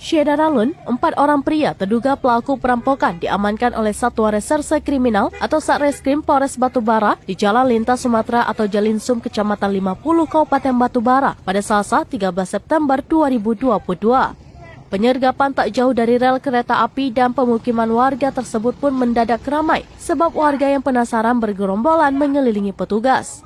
Syedaralun, 4 orang pria terduga pelaku perampokan diamankan oleh Satuan Reserse Kriminal atau Satreskrim Polres Batubara di Jalan Lintas Sumatera atau Jalinsum, Kecamatan 50, Kabupaten Batubara pada Selasa 13 September 2022. Penyergapan tak jauh dari rel kereta api dan pemukiman warga tersebut pun mendadak ramai sebab warga yang penasaran bergerombolan mengelilingi petugas.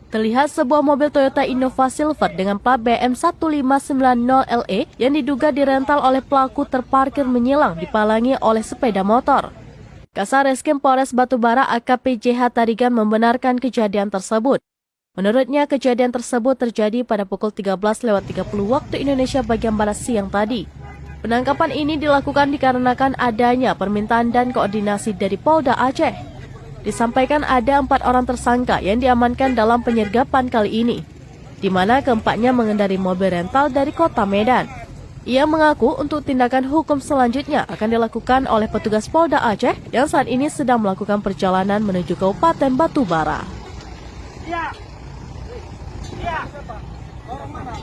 Terlihat sebuah mobil Toyota Innova Silver dengan plat BM 1590LE yang diduga dirental oleh pelaku terparkir menyilang dipalangi oleh sepeda motor. Kasareskrim Polres Batubara AKP JH Tarigan membenarkan kejadian tersebut. Menurutnya kejadian tersebut terjadi pada pukul 13.30 waktu Indonesia bagian Barat siang tadi. Penangkapan ini dilakukan dikarenakan adanya permintaan dan koordinasi dari Polda Aceh. Disampaikan ada 4 orang tersangka yang diamankan dalam penyergapan kali ini, di mana keempatnya mengendarai mobil rental dari kota Medan. Ia mengaku untuk tindakan hukum selanjutnya akan dilakukan oleh petugas Polda Aceh yang saat ini sedang melakukan perjalanan menuju Kabupaten Batubara. Iya. Iya. Orang mana?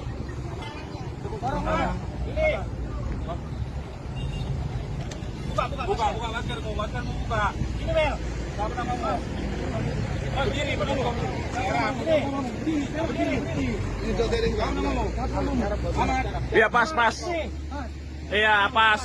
Orang mana? Ini. Buka masker, buka. Ini Mel. Iya pas. Iya pas.